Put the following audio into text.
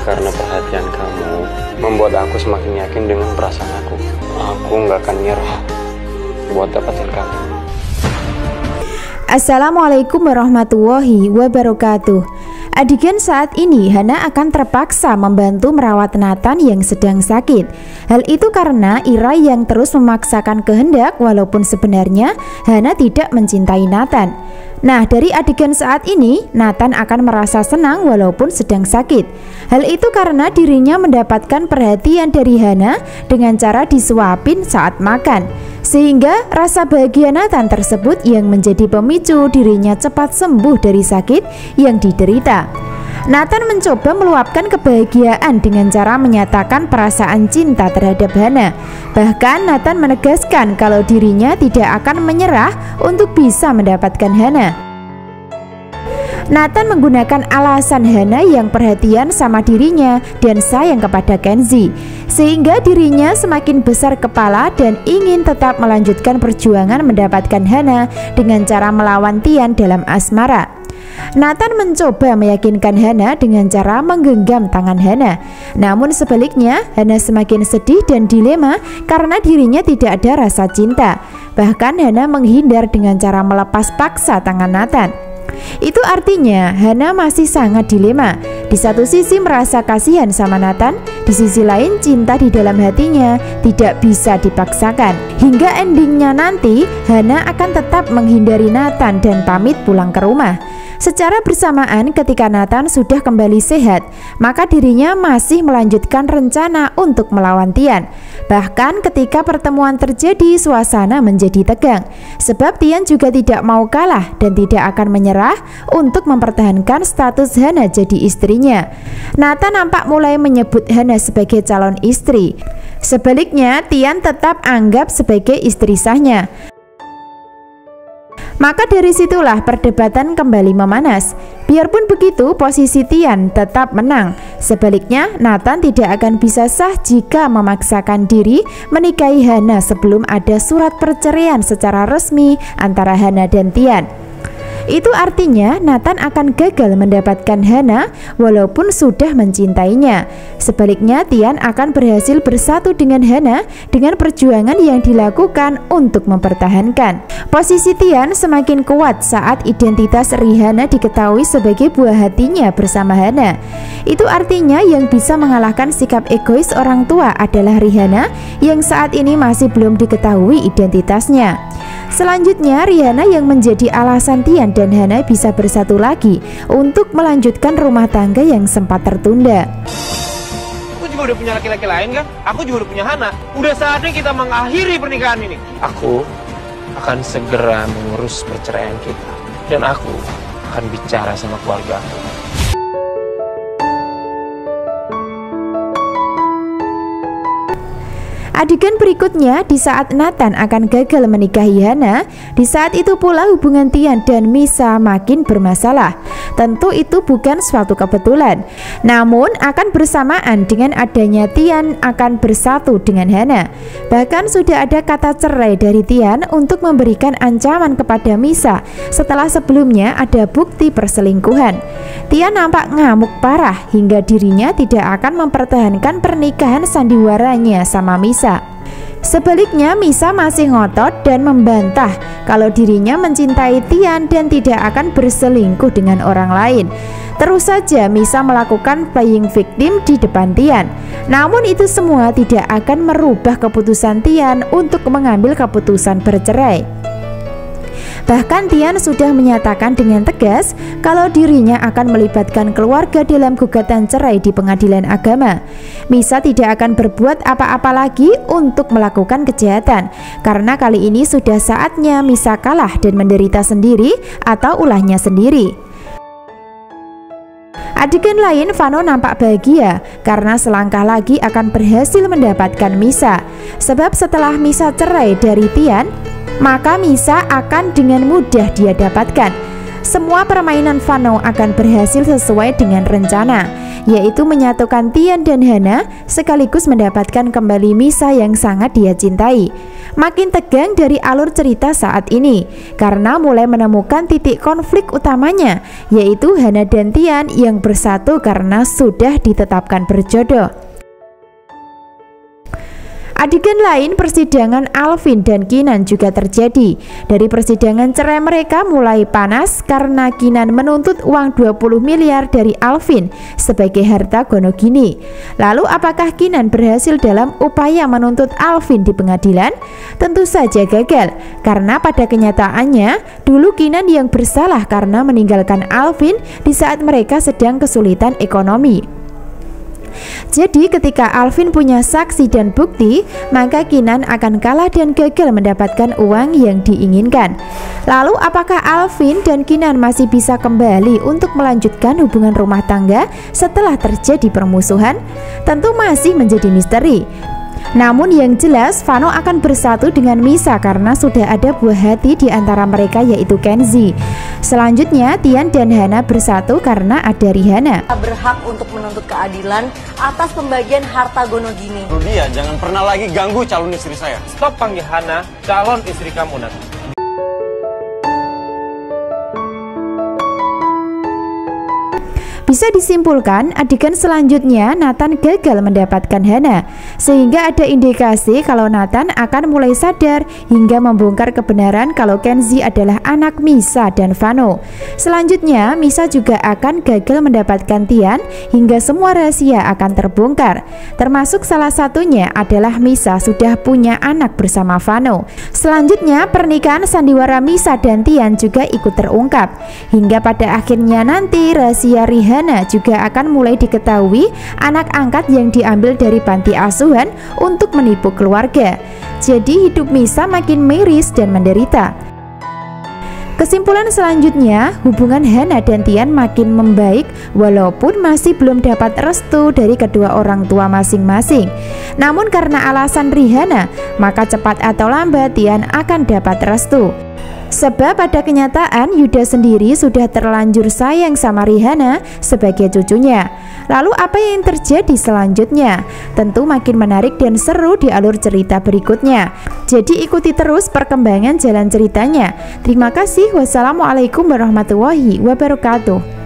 Karena perhatian kamu membuat aku semakin yakin dengan perasaan aku. Aku nggak akan nyerah buat dapetin kamu. Assalamualaikum warahmatullahi wabarakatuh. Adegan saat ini Hana akan terpaksa membantu merawat Nathan yang sedang sakit. Hal itu karena Ira yang terus memaksakan kehendak walaupun sebenarnya Hana tidak mencintai Nathan. Nah, dari adegan saat ini Nathan akan merasa senang walaupun sedang sakit. Hal itu karena dirinya mendapatkan perhatian dari Hana dengan cara disuapin saat makan, sehingga rasa bahagia Nathan tersebut yang menjadi pemicu dirinya cepat sembuh dari sakit yang diderita. Nathan mencoba meluapkan kebahagiaan dengan cara menyatakan perasaan cinta terhadap Hana. Bahkan Nathan menegaskan kalau dirinya tidak akan menyerah untuk bisa mendapatkan Hana. Nathan menggunakan alasan Hana yang perhatian sama dirinya dan sayang kepada Kenzi, sehingga dirinya semakin besar kepala dan ingin tetap melanjutkan perjuangan mendapatkan Hana dengan cara melawan Tian dalam asmara. Nathan mencoba meyakinkan Hana dengan cara menggenggam tangan Hana. Namun sebaliknya, Hana semakin sedih dan dilema karena dirinya tidak ada rasa cinta. Bahkan Hana menghindar dengan cara melepas paksa tangan Nathan. Itu artinya Hana masih sangat dilema. Di satu sisi merasa kasihan sama Nathan, di sisi lain cinta di dalam hatinya tidak bisa dipaksakan. Hingga endingnya nanti Hana akan tetap menghindari Nathan dan pamit pulang ke rumah. Secara bersamaan ketika Nathan sudah kembali sehat, maka dirinya masih melanjutkan rencana untuk melawan Tian. Bahkan ketika pertemuan terjadi, suasana menjadi tegang, sebab Tian juga tidak mau kalah dan tidak akan menyerah untuk mempertahankan status Hana jadi istrinya. Nathan nampak mulai menyebut Hana sebagai calon istri. Sebaliknya, Tian tetap anggap sebagai istri sahnya. Maka dari situlah perdebatan kembali memanas. Biarpun begitu, posisi Tian tetap menang. Sebaliknya, Nathan tidak akan bisa sah jika memaksakan diri menikahi Hana sebelum ada surat perceraian secara resmi antara Hana dan Tian. Itu artinya Nathan akan gagal mendapatkan Hana walaupun sudah mencintainya. Sebaliknya, Tian akan berhasil bersatu dengan Hana dengan perjuangan yang dilakukan untuk mempertahankan. Posisi Tian semakin kuat saat identitas Rihanna diketahui sebagai buah hatinya bersama Hana. Itu artinya yang bisa mengalahkan sikap egois orang tua adalah Rihanna yang saat ini masih belum diketahui identitasnya. Selanjutnya, Rihanna yang menjadi alasan Tian dan Hana bisa bersatu lagi untuk melanjutkan rumah tangga yang sempat tertunda. Aku juga udah punya laki-laki lain kan? Aku juga udah punya Hana. Udah saatnya kita mengakhiri pernikahan ini. Aku akan segera mengurus perceraian kita. Dan aku akan bicara sama keluarga aku. Adegan berikutnya di saat Nathan akan gagal menikahi Hana. Di saat itu pula hubungan Tian dan Misa makin bermasalah. Tentu itu bukan suatu kebetulan. Namun akan bersamaan dengan adanya Tian akan bersatu dengan Hana. Bahkan sudah ada kata cerai dari Tian untuk memberikan ancaman kepada Misa setelah sebelumnya ada bukti perselingkuhan. Tian nampak ngamuk parah hingga dirinya tidak akan mempertahankan pernikahan sandiwaranya sama Misa. Sebaliknya, Misa masih ngotot dan membantah kalau dirinya mencintai Tian dan tidak akan berselingkuh dengan orang lain. Terus saja Misa melakukan playing victim di depan Tian. Namun itu semua tidak akan merubah keputusan Tian untuk mengambil keputusan bercerai. Bahkan Tian sudah menyatakan dengan tegas kalau dirinya akan melibatkan keluarga dalam gugatan cerai di pengadilan agama. Misa tidak akan berbuat apa-apa lagi untuk melakukan kejahatan, karena kali ini sudah saatnya Misa kalah dan menderita sendiri atau ulahnya sendiri. Adegan lain, Vano nampak bahagia karena selangkah lagi akan berhasil mendapatkan Misa. Sebab setelah Misa cerai dari Tian, maka Misa akan dengan mudah dia dapatkan. semua permainan Vano akan berhasil sesuai dengan rencana, yaitu menyatukan Tian dan Hana sekaligus mendapatkan kembali Misa yang sangat dia cintai. Makin tegang dari alur cerita saat ini karena mulai menemukan titik konflik utamanya, yaitu Hana dan Tian yang bersatu karena sudah ditetapkan berjodoh. Adegan lain, persidangan Alvin dan Kinan juga terjadi. Dari persidangan cerai mereka mulai panas karena Kinan menuntut uang 20 miliar dari Alvin sebagai harta gonogini. Lalu apakah Kinan berhasil dalam upaya menuntut Alvin di pengadilan? Tentu saja gagal, karena pada kenyataannya dulu Kinan yang bersalah karena meninggalkan Alvin di saat mereka sedang kesulitan ekonomi. Jadi ketika Alvin punya saksi dan bukti, maka Kinan akan kalah dan gagal mendapatkan uang yang diinginkan. Lalu apakah Alvin dan Kinan masih bisa kembali untuk melanjutkan hubungan rumah tangga setelah terjadi permusuhan? Tentu masih menjadi misteri. Namun yang jelas Vano akan bersatu dengan Misa karena sudah ada buah hati di antara mereka, yaitu Kenzi. Selanjutnya Tian dan Hana bersatu karena ada Rihanna. Berhak untuk menuntut keadilan atas pembagian harta gonogini. Rudia, jangan pernah lagi ganggu calon istri saya. Stop panggil Hana calon istri kamu, Nat. Bisa disimpulkan adegan selanjutnya Nathan gagal mendapatkan Hana, sehingga ada indikasi kalau Nathan akan mulai sadar hingga membongkar kebenaran kalau Kenzi adalah anak Misa dan Vano. Selanjutnya Misa juga akan gagal mendapatkan Tian hingga semua rahasia akan terbongkar, termasuk salah satunya adalah Misa sudah punya anak bersama Vano. Selanjutnya pernikahan sandiwara Misa dan Tian juga ikut terungkap, hingga pada akhirnya nanti rahasia Rihanna juga akan mulai diketahui anak angkat yang diambil dari panti asuhan untuk menipu keluarga. Jadi hidup Misa makin miris dan menderita. Kesimpulan selanjutnya, hubungan Hana dan Tian makin membaik walaupun masih belum dapat restu dari kedua orang tua masing-masing. Namun karena alasan Rihanna, maka cepat atau lambat Tian akan dapat restu. Sebab pada kenyataan Yuda sendiri sudah terlanjur sayang sama Rihanna sebagai cucunya. Lalu apa yang terjadi selanjutnya? Tentu makin menarik dan seru di alur cerita berikutnya. Jadi ikuti terus perkembangan jalan ceritanya. Terima kasih. Wassalamualaikum warahmatullahi wabarakatuh.